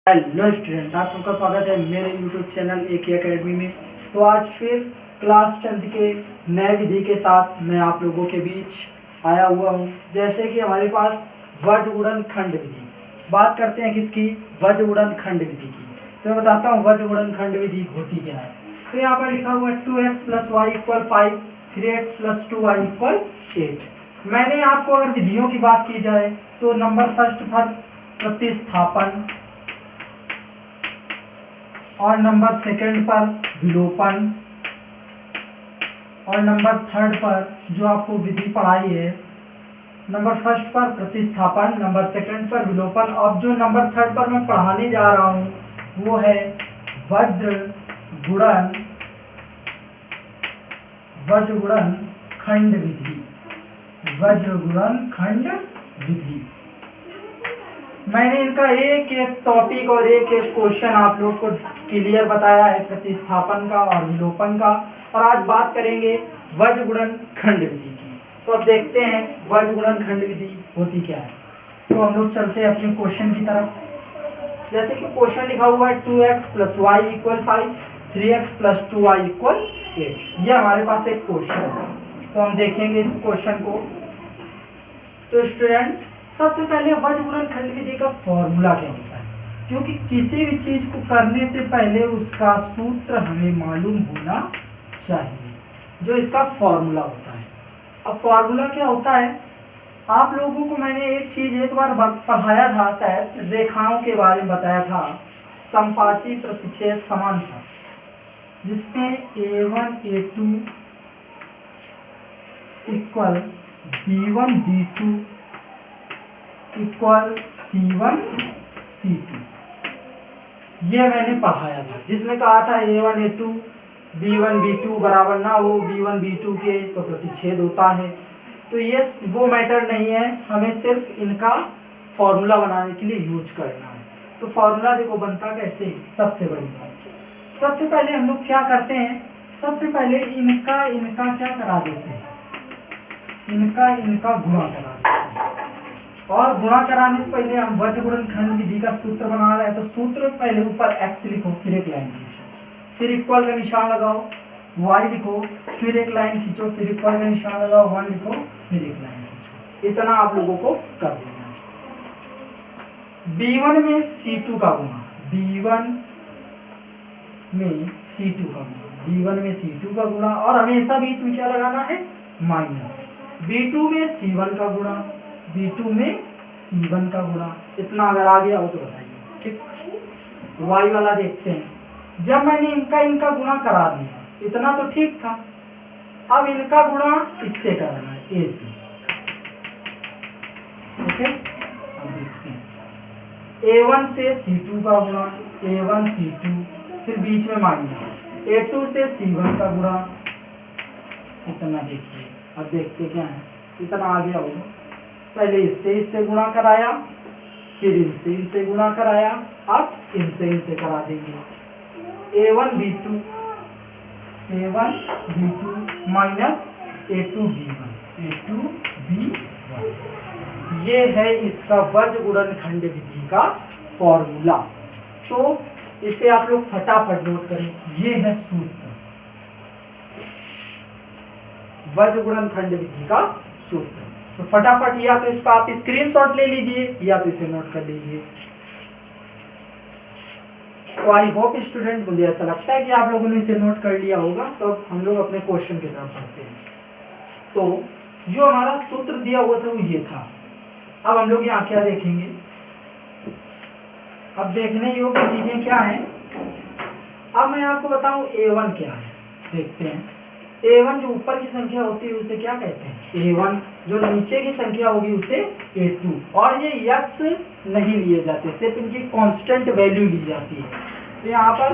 Hello student, आप सबका स्वागत है मेरे यूट्यूब चैनल एक एकेडमी में। तो आज फिर क्लास 10 के नए विधि के साथ मैं आप लोगों के बीच आया हुआ हूँ। जैसे कि हमारे पास वज्र गुणन खंड विधि, बात करते हैं किसकी? वज्र गुणन खंड विधि की। तो मैं बताता हूँ वज्र गुणन खंड विधि होती क्या है। तो यहाँ पर लिखा हुआ है 2x + y = 5, 3x + 2y = 8। मैंने आपको अगर विधियों की बात की जाए तो नंबर फर्स्ट पर प्रतिस्थापन और नंबर सेकंड पर विलोपन और नंबर थर्ड पर जो आपको विधि पढ़ाई है, नंबर फर्स्ट पर प्रतिस्थापन, नंबर सेकंड पर विलोपन। अब जो नंबर थर्ड पर मैं पढ़ाने जा रहा हूँ वो है वज्र गुणन खंड विधि। वज्र गुणन खंड विधि मैंने इनका एक एक टॉपिक और एक एक क्वेश्चन आप लोग को क्लियर बताया है, प्रतिस्थापन का और विलोपन का। और आज बात करेंगे वज्र गुणन खंड विधि की। तो अब देखते हैं वज्र गुणन खंड विधि होती क्या है। तो हम लोग चलते हैं अपने क्वेश्चन की तरफ। जैसे कि क्वेश्चन लिखा हुआ है 2x + y = 5, 3x + 2y = 8। ये हमारे पास एक क्वेश्चन है, तो हम देखेंगे इस क्वेश्चन को। तो स्टूडेंट, सबसे पहले वज्र गुणन खंड विधि का फॉर्मूला क्या होता है, क्योंकि किसी भी चीज को करने से पहले उसका सूत्र हमें मालूम होना चाहिए, जो इसका फॉर्मूला होता है। अब फॉर्मूला क्या होता है, आप लोगों को मैंने एक चीज एक बार पढ़ाया था, शायद रेखाओं के बारे में बताया था, समपाती प्रतिच्छेद समांतर, जिसमें a1 a2 = b1 b2 = c1 c2। ये मैंने पढ़ाया था, जिसमें कहा था a1 a2 b1 b2 बराबर ना हो b1 b2 के तो प्रतिच्छेद होता है। तो ये वो मैटर नहीं है, हमें सिर्फ इनका फॉर्मूला बनाने के लिए यूज करना है। तो फॉर्मूला देखो बनता कैसे। सबसे बड़ी बात, सबसे पहले हम लोग क्या करते हैं, सबसे पहले इनका क्या करा देते हैं, इनका गुणा करा देते हैं। और गुणा कराने से पहले हम वज्र गुणन खंड विधि का सूत्र बना रहे हैं। तो सूत्र पहले ऊपर x लिखो, फिर एक लाइन खींचो, फिर इक्वल का निशान लगाओ, y लिखो, फिर एक लाइन खींचो, फिर इक्वल का निशान लगाओ, 1 लिखो, फिर एक लाइन खींचो। इतना आप लोगों को कर देना है। b1 में c2 का गुणा, b1 में c2 का गुणा, b1 में c2 का गुणा, और हमेशा बीच में क्या लगाना है, माइनस। b2 में c1 का गुणा, b2 में c1 का गुणा। इतना अगर आ गया हो तो बताइए। ठीक, y वाला देखते हैं। जब मैंने इनका गुणा करा दिया, इतना तो ठीक था। अब इनका गुणा इससे करना है, a से। ओके, अब देखते हैं a1 से c2 का गुणा, a1 c2, फिर बीच में माइनस, a2 से c1 का गुणा। इतना देखिए, अब देखते क्या है, इतना आ गया होगा। पहले इससे गुणा कराया, फिर इनसे गुणा कराया, अब इनसे करा देंगे। a1 b2 minus a2 b1। ये है इसका वज्र गुणन खंड विधि का फॉर्मूला। तो इसे आप लोग फटाफट नोट करें, ये है सूत्र, वज्र गुणन खंड विधि का सूत्र। तो फटाफट या तो इसका आप स्क्रीनशॉट ले लीजिए या तो इसे नोट कर लीजिए। तो आई होप स्टूडेंट, मुझे ऐसा लगता है कि आप लोगों ने इसे नोट कर लिया होगा। तो हम लोग अपने क्वेश्चन की तरफ बढ़ते हैं। तो जो हमारा सूत्र दिया हुआ था वो ये था। अब हम लोग यहाँ क्या देखेंगे, अब देखने योग्य चीजें क्या हैं। अब मैं आपको बताऊं a1 क्या है, देखते हैं। a1 जो ऊपर की संख्या होती है उसे क्या कहते हैं, a1। जो नीचे की संख्या होगी उसे a2। और ये x नहीं लिए जाते, सिर्फ इनकी कांस्टेंट वैल्यू ली जाती है। तो यहाँ पर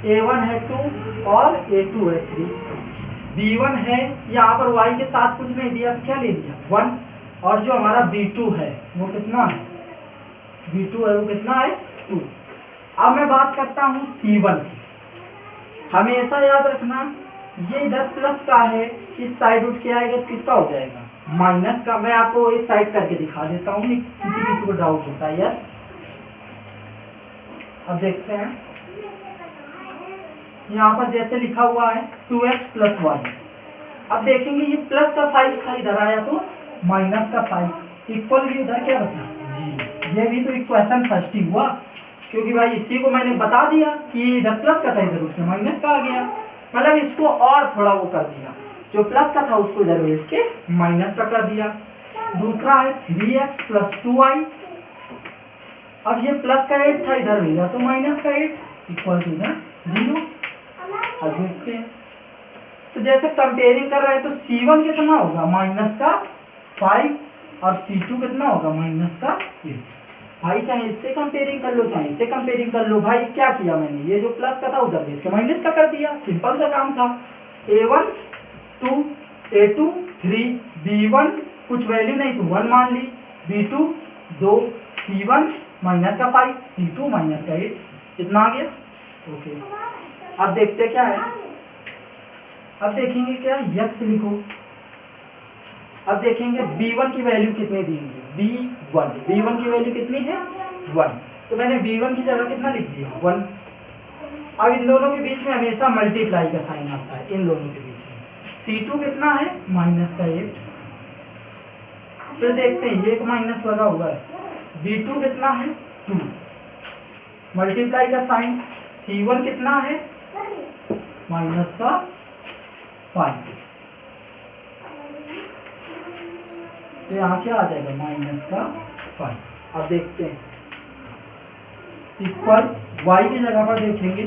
a1 है 2 और a2 है 3, b1 है, यहाँ पर y के साथ कुछ नहीं दिया तो क्या ले लिया, 1। और जो हमारा b2 है वो कितना है, b2 है वो कितना है, 2। अब मैं बात करता हूँ c1 की। हमेशा याद रखना, ये इधर प्लस का है, इस साइड उठ के आएगा तो किसका हो जाएगा, माइनस का। मैं आपको एक साइड करके दिखा देता हूँ, किसी को डाउट होता है। यस, अब देखते हैं, यहाँ पर जैसे लिखा हुआ है 2x प्लस वाई। अब देखेंगे ये प्लस का 5 था, इधर आया तो माइनस का 5 इक्वल भी इधर क्या बचा जी। ये भी तो इक्वेशन फर्स्ट ही हुआ, क्योंकि भाई इसी को मैंने बता दिया कि इधर प्लस का था, इधर उसमें माइनस का आ गया, मतलब इसको और थोड़ा वो कर दिया, जो प्लस का था उसको इधर भेज के माइनस का कर दिया। दूसरा है 3x प्लस 2y। अब ये प्लस का 8 था, इधर भेजा तो माइनस का 8 इक्वल टू इधर 0। अब देखते हैं, तो जैसे कंपेयरिंग कर रहे हैं तो C1 कितना होगा माइनस का 5 और C2 कितना होगा माइनस का 8। भाई चाहे इससे कंपेयरिंग कर लो चाहे इससे कंपेयरिंग कर लो, भाई क्या किया मैंने, ये जो प्लस का था उधर भेज के माइनस का कर दिया, सिंपल सा काम था। A1 2 A2 3 B1 कुछ वैल्यू नहीं तो 1 मान ली, B2 2 C1 माइनस का 5 C2 माइनस का 8, इतना आ गया। ओके, अब देखते क्या है, अब देखेंगे क्या यक्स लिखो। अब देखेंगे B1 की वैल्यू कितनी दी है, B1 की वैल्यू कितनी है 1, तो मैंने B1 की जगह कितना लिख दिया 1। अब इन दोनों के बीच में हमेशा मल्टीप्लाई का साइन आता है, इन दोनों के बीच में C2 कितना है माइनस का 8। फिर देखते हैं ये एक माइनस लगा हुआ है, B2 कितना है 2, मल्टीप्लाई का साइन, C1 कितना है माइनस का 5, तो यहाँ क्या आ जाएगा माइनस का 5। अब देखते हैं इक्वल y की जगह पर देखेंगे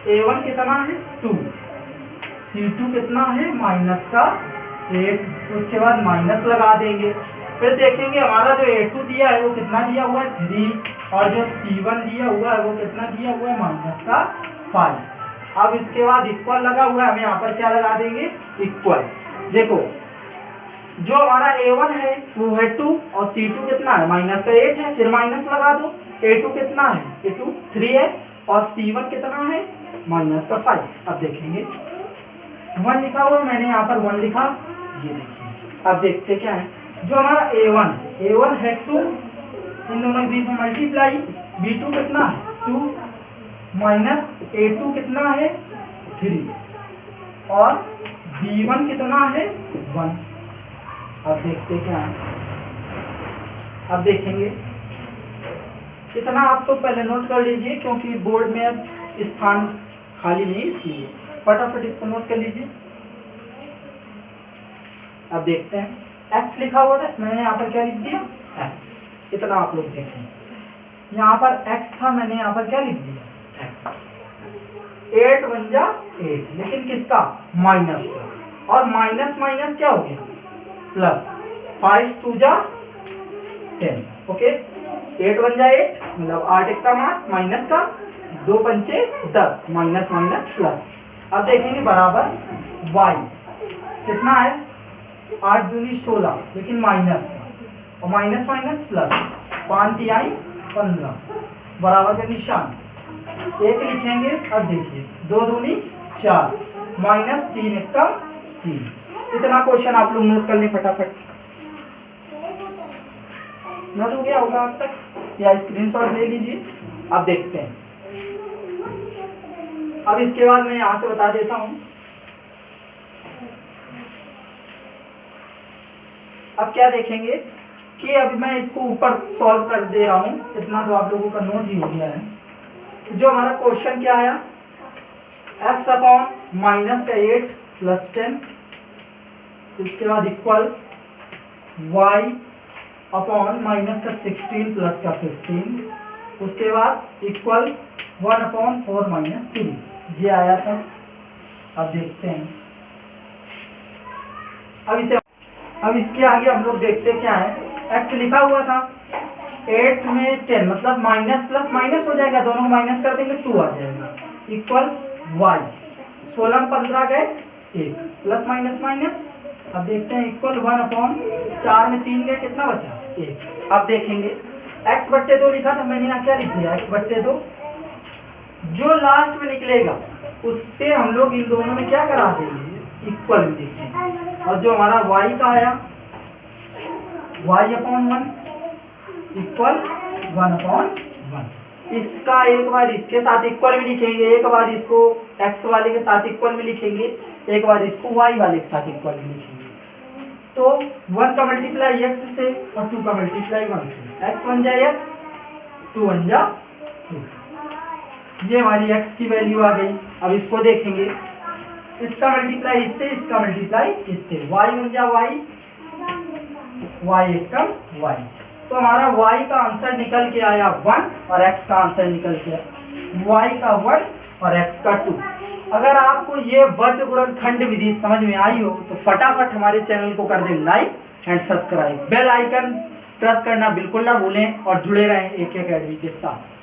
A1 कितना है 2, C2 कितना है माइनस का 8, उसके बाद माइनस लगा देंगे। फिर देखेंगे हमारा जो A2 दिया है वो कितना दिया हुआ है 3, और जो C1 दिया हुआ है वो कितना दिया हुआ है माइनस का 5। अब इसके बाद इक्वल लगा हुआ है, हमें यहाँ पर क्या लगा देंगे इक्वल। देखो जो हमारा A1 है वो है 2 और C2 कितना है माइनस का 8 है, फिर माइनस लगा दो। A2 कितना है A2 3 है और C1 कितना है माइनस का 5। अब देखेंगे 1 लिखा हुआ है, मैंने यहाँ पर 1 लिखा, ये देखिए। अब देखते क्या है, जो हमारा A1 है 2, इन दोनों के बीच में मल्टीप्लाई, B2 कितना है 2 माइनस A2 कितना है 3 और B1 कितना है 1। अब देखते क्या है, अब देखेंगे इतना आप तो पहले नोट कर लीजिए क्योंकि बोर्ड में अब स्थान खाली नहीं, इसलिए फटाफट इसको नोट कर लीजिए। अब देखते हैं x लिखा हुआ था, मैंने यहाँ पर क्या लिख दिया x, इतना आप लोग देखें, यहाँ पर x था, मैंने यहाँ पर क्या लिख दिया x। 8 बन जा 8, लेकिन किसका माइनस का, और माइनस माइनस क्या हो गया प्लस, 5 2 जा 10। ओके, 8 बन जा 8 मतलब 8 1 का 8 माइनस का 2 पंचे 10 माइनस माइनस प्लस। अब देखेंगे बराबर y कितना है 8 दूनी 16, लेकिन माइनस का, और माइनस माइनस प्लस, 5 तिहाई 15 बराबर का निशान, 1 लिखेंगे। अब देखिए 2 दूनी 4 माइनस 3 1 का 3। इतना क्वेश्चन आप लोग नोट कर लें फटाफट। नोट हो गया होगा अब तक, या स्क्रीनशॉट ले लीजिए। अब देखते हैं, अब इसके बाद मैं यहां से बता देता हूं। अब क्या देखेंगे कि अभी मैं इसको ऊपर सॉल्व कर दे रहा हूं, इतना तो आप लोगों का नोट ही हो गया है। जो हमारा क्वेश्चन क्या आया, x अपॉन माइनस का 8 प्लस 10, इसके बाद इक्वल y अपॉन माइनस का 16 प्लस का 15, उसके बाद इक्वल 1 अपॉन 4 माइनस 3, ये आया था। अब देखते हैं, अब इसके आगे हम लोग देखते क्या है, x लिखा हुआ था 8 में 10 मतलब माइनस प्लस माइनस हो जाएगा, दोनों को माइनस कर देंगे 2 आ जाएगा, इक्वल y 16 में 15 गए 1 प्लस माइनस माइनस। अब देखते हैं इक्वल 1 अपॉन 4 में 3 गए कितना बचा 1। अब देखेंगे x बट्टे 2 लिखा था, मैंने यहाँ क्या लिख दिया x बट्टे 2, जो लास्ट में निकलेगा उससे हम लोग इन दोनों में क्या करा देंगे इक्वल में देखेंगे। और जो हमारा y का आया y अपॉन 1 इक्वल 1 अपॉन 1। इसका एक बार इसके साथ इक्वल भी लिखेंगे, एक बार इसको x वाले के साथ इक्वल भी लिखेंगे, एक बार इसको y वाले के साथ इक्वल भी लिखेंगे। तो 1 का मल्टीप्लाई x से और 2 का मल्टीप्लाई 1 से, x 1 जा x, 2 1 जा 2। ये हमारी x की वैल्यू आ गई। अब इसको देखेंगे, इसका मल्टीप्लाई इससे, इसका मल्टीप्लाई इससे, y 1 जा y, y एकम y। तो हमारा y का आंसर निकल के आया 1 और x का आंसर निकल के आया y का 1 और x का 2। अगर आपको ये वज्र गुणनखंड विधि समझ में आई हो तो फटाफट हमारे चैनल को कर दें like and subscribe, bell icon press करना बिल्कुल ना भूलें और जुड़े रहें AK अकेडमी के साथ।